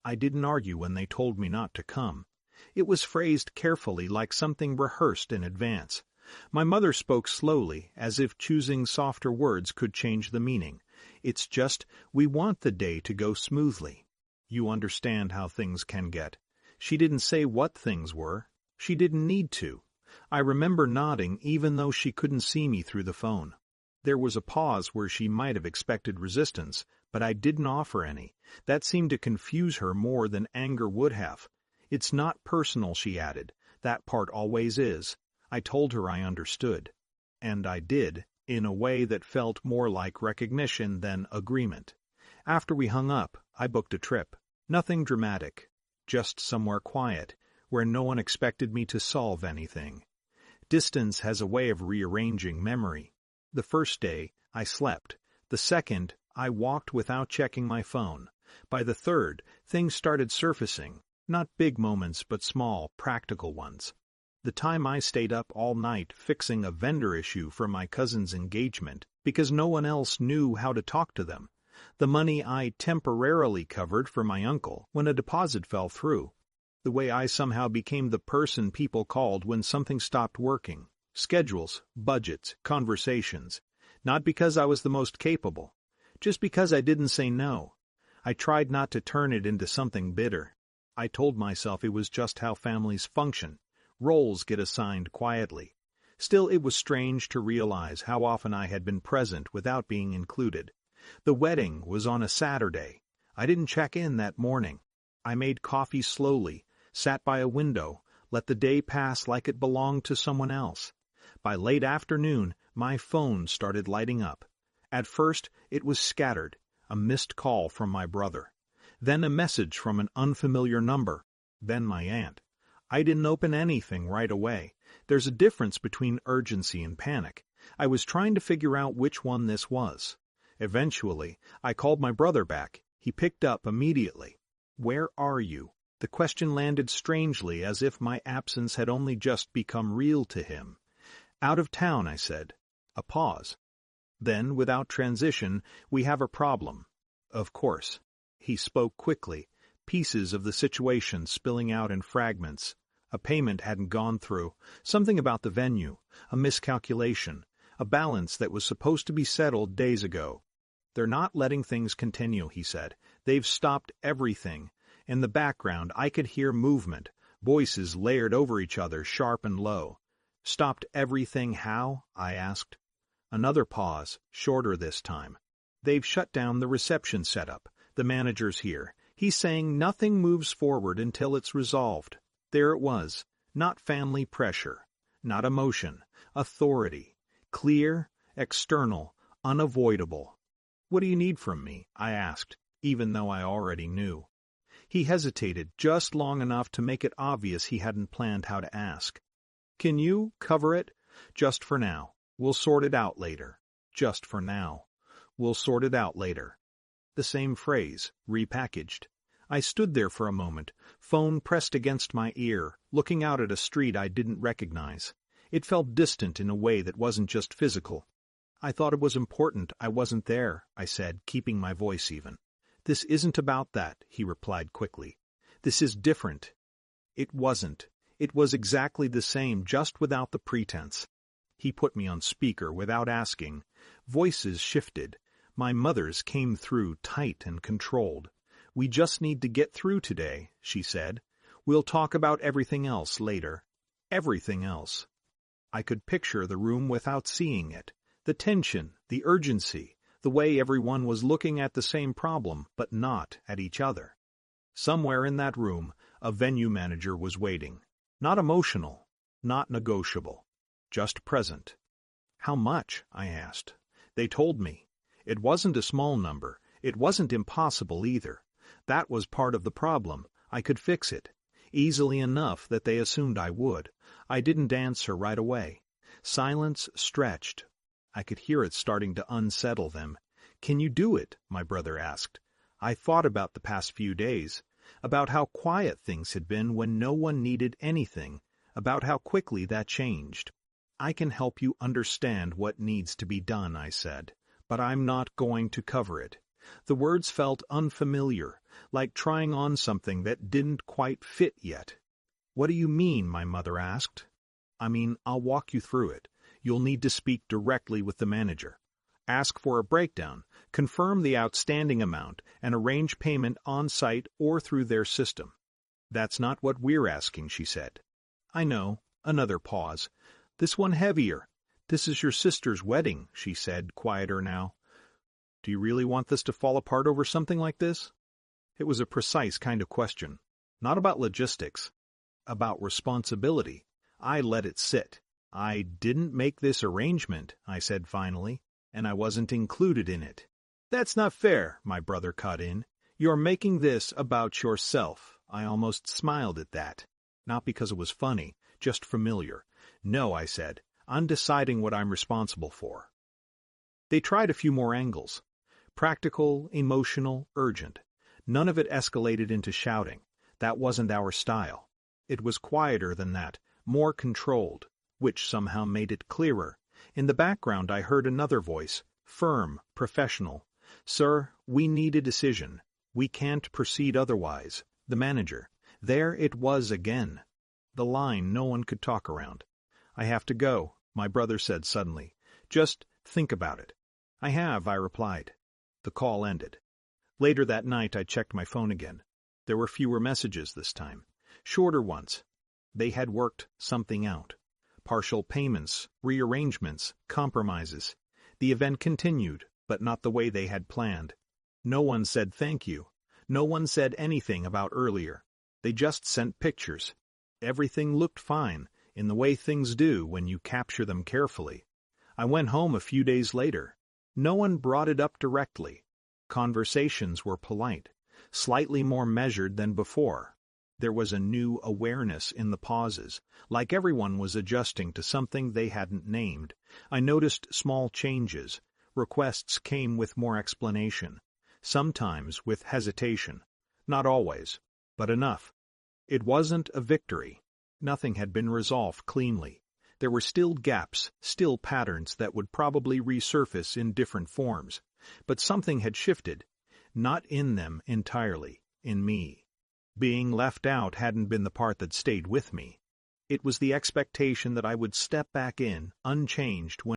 I didn't argue when they told me not to come. It was phrased carefully like something rehearsed in advance. My mother spoke slowly, as if choosing softer words could change the meaning. It's just, we want the day to go smoothly. You understand how things can get. She didn't say what things were. She didn't need to. I remember nodding even though she couldn't see me through the phone. There was a pause where she might have expected resistance, but I didn't offer any. That seemed to confuse her more than anger would have. It's not personal, she added. That part always is. I told her I understood. And I did, in a way that felt more like recognition than agreement. After we hung up, I booked a trip. Nothing dramatic. Just somewhere quiet, where no one expected me to solve anything. Distance has a way of rearranging memory. The first day, I slept. The second, I walked without checking my phone. By the third, things started surfacing. Not big moments, but small, practical ones. The time I stayed up all night fixing a vendor issue for my cousin's engagement because no one else knew how to talk to them. The money I temporarily covered for my uncle when a deposit fell through. The way I somehow became the person people called when something stopped working. Schedules, budgets, conversations. Not because I was the most capable. Just because I didn't say no. I tried not to turn it into something bitter. I told myself it was just how families function. Roles get assigned quietly. Still, it was strange to realize how often I had been present without being included. The wedding was on a Saturday. I didn't check in that morning. I made coffee slowly, sat by a window, let the day pass like it belonged to someone else. By late afternoon, my phone started lighting up. At first, it was scattered, a missed call from my brother. Then a message from an unfamiliar number. Then my aunt. I didn't open anything right away. There's a difference between urgency and panic. I was trying to figure out which one this was. Eventually, I called my brother back. He picked up immediately. "Where are you?" The question landed strangely, as if my absence had only just become real to him. "Out of town," I said. A pause. Then, without transition, "We have a problem." "Of course." He spoke quickly, pieces of the situation spilling out in fragments. A payment hadn't gone through, something about the venue, a miscalculation, a balance that was supposed to be settled days ago. "They're not letting things continue," he said. "They've stopped everything." In the background, I could hear movement, voices layered over each other, sharp and low. "Stopped everything how?" I asked. Another pause, shorter this time. "They've shut down the reception setup. The manager's here. He's saying nothing moves forward until it's resolved." There it was. Not family pressure. Not emotion. Authority. Clear, external, unavoidable. "What do you need from me?" I asked, even though I already knew. He hesitated just long enough to make it obvious he hadn't planned how to ask. "Can you cover it? Just for now. We'll sort it out later. Just for now. We'll sort it out later." The same phrase, repackaged. I stood there for a moment, phone pressed against my ear, looking out at a street I didn't recognize. It felt distant in a way that wasn't just physical. "I thought it was important I wasn't there," I said, keeping my voice even. "This isn't about that," he replied quickly. "This is different." It wasn't. It was exactly the same, just without the pretense. He put me on speaker without asking. Voices shifted. My mother's came through tight and controlled. "We just need to get through today," she said. "We'll talk about everything else later." Everything else. I could picture the room without seeing it. The tension, the urgency, the way everyone was looking at the same problem, but not at each other. Somewhere in that room, a venue manager was waiting. Not emotional, not negotiable, just present. "How much?" I asked. They told me. It wasn't a small number. It wasn't impossible either. That was part of the problem. I could fix it. Easily enough that they assumed I would. I didn't answer right away. Silence stretched. I could hear it starting to unsettle them. "Can you do it?" my brother asked. I thought about the past few days, about how quiet things had been when no one needed anything, about how quickly that changed. "I can help you understand what needs to be done," I said, "but I'm not going to cover it. The words felt unfamiliar, like trying on something that didn't quite fit yet. "What do you mean?" my mother asked. "I mean, I'll walk you through it. You'll need to speak directly with the manager. Ask for a breakdown, confirm the outstanding amount, and arrange payment on-site or through their system." "That's not what we're asking," she said. "I know." Another pause. "This one heavier. This is your sister's wedding," she said, quieter now. "Do you really want this to fall apart over something like this?" It was a precise kind of question. Not about logistics. About responsibility. I let it sit. "I didn't make this arrangement," I said finally, "and I wasn't included in it." "That's not fair," my brother cut in. "You're making this about yourself." I almost smiled at that. Not because it was funny, just familiar. "No," I said. "I'm deciding what I'm responsible for." They tried a few more angles. Practical, emotional, urgent. None of it escalated into shouting. That wasn't our style. It was quieter than that, more controlled, which somehow made it clearer. In the background I heard another voice, firm, professional. "Sir, we need a decision. We can't proceed otherwise." The manager. There it was again. The line no one could talk around. "I have to go," my brother said suddenly. "Just think about it." "I have," I replied. The call ended. Later that night I checked my phone again. There were fewer messages this time. Shorter ones. They had worked something out. Partial payments, rearrangements, compromises. The event continued, but not the way they had planned. No one said thank you. No one said anything about earlier. They just sent pictures. Everything looked fine, in the way things do when you capture them carefully. I went home a few days later. No one brought it up directly. Conversations were polite, slightly more measured than before. There was a new awareness in the pauses, like everyone was adjusting to something they hadn't named. I noticed small changes. Requests came with more explanation, sometimes with hesitation. Not always, but enough. It wasn't a victory. Nothing had been resolved cleanly. There were still gaps, still patterns that would probably resurface in different forms. But something had shifted, not in them entirely, in me. Being left out hadn't been the part that stayed with me. It was the expectation that I would step back in, unchanged, when